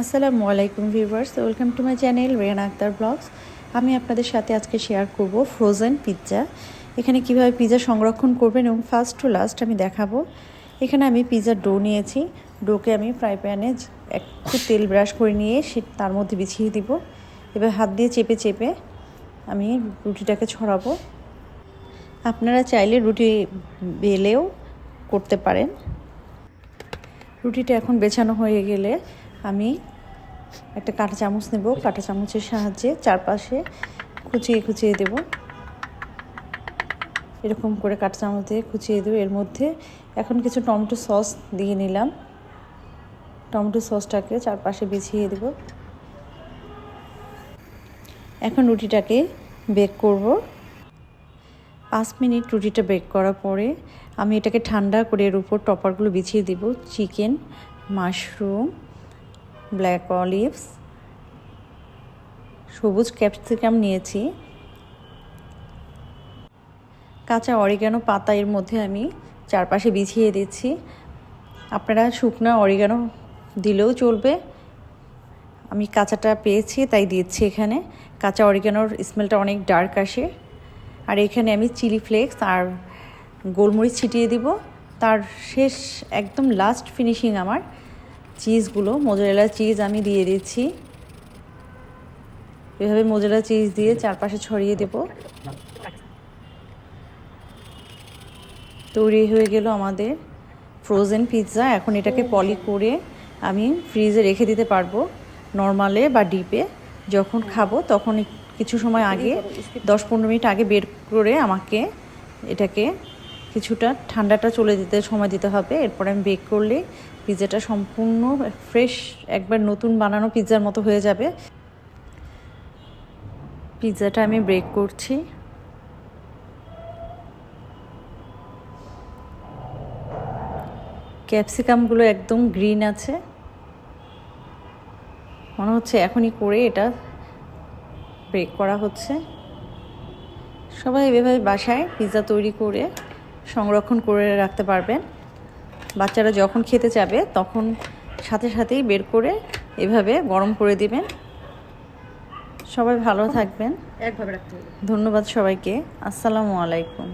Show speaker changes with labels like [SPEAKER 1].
[SPEAKER 1] আসসালামু আলাইকুম viewers, welcome to my channel Rehana Akter blogs. আমি আপনাদের সাথে আজকে শেয়ার করব ফ্রোজেন পিৎজা। এখানে কিভাবে পিৎজা সংরক্ষণ করবেন এবং ফার্স্ট টু লাস্ট আমি দেখাবো। এখানে আমি পিৎজার ডো নিয়েছি। ডোকে আমি ফ্রাই প্যানে একটু তেল ব্রাশ করে নিয়ে তার মধ্যে বিছিয়ে দিব। এবার হাত দিয়ে চেপে চেপে আমি রুটিটাকে ছড়াবো। আপনারা চাইলে রুটি বেলেও করতে পারেন। রুটিটা এখন বেছানো হয়ে গেলে আমি একটা কাঁটা চামচ নেব। কাঁটা চামচের সাহায্যে চারপাশে কুচিয়ে কুচিয়ে দেব। এরকম করে কাঁটা চামচ দিয়ে কুচিয়ে দেব। এর মধ্যে এখন কিছু টমেটো সস দিয়ে নিলাম। টমেটো সসটাকে চারপাশে বিছিয়ে দেব। এখন রুটিটাকে বেক করব। 5 মিনিট রুটিটা বেক করার পরে আমি এটাকে ঠান্ডা করে এর উপর টপারগুলো বিছিয়ে দেব। চিকেন, মাশরুম, ব্ল্যাক অলিভস, সবুজ ক্যাপসিকাম নিয়েছি, কাঁচা অরিগানো পাতা এর মধ্যে আমি চারপাশে বিছিয়ে দিচ্ছি। আপনারা শুকনো অরিগানো দিলেও চলবে, আমি কাঁচাটা পেয়েছি তাই দিচ্ছি। এখানে কাঁচা অরিগানোর স্মেলটা অনেক ডার্ক আসে। আর এখানে আমি চিলি ফ্লেক্স আর গোলমরিচ ছিটিয়ে দিব। তার শেষ একদম লাস্ট ফিনিশিং আমার চিজগুলো, মোজারেলা চিজ আমি দিয়ে দিচ্ছি। এভাবে মোজারেলা চিজ দিয়ে চারপাশে ছড়িয়ে দেব। তৈরি হয়ে গেল আমাদের ফ্রোজেন পিৎজা। এখন এটাকে পলি করে আমি ফ্রিজে রেখে দিতে পারবো, নর্মালে বা ডিপে। যখন খাবো তখন কিছু সময় আগে 10-15 মিনিট আগে বের করে আমাকে এটাকে কিছুটা ঠান্ডাটা চলে যেতে সময় দিতে হবে। এরপরে আমি বেক করলে পিৎজাটা সম্পূর্ণ ফ্রেশ, একবার নতুন বানানো পিৎজার মতো হয়ে যাবে। পিৎজাটা আমি বেক করছি। ক্যাপসিকামগুলো একদম গ্রিন আছে, মনে হচ্ছে এখনই করে এটা বেক করা হচ্ছে। সবাই এভাবে বাসায় পিৎজা তৈরি করে সংরক্ষণ করে রাখতে পারবেন। বাচ্চারা যখন খেতে যাবে তখন সাথে সাথেই বের করে এভাবে গরম করে দিবেন। সবাই ভালো থাকবেন।
[SPEAKER 2] একভাবে রাখতে হবে।
[SPEAKER 1] ধন্যবাদ সবাইকে। আসসালামু আলাইকুম।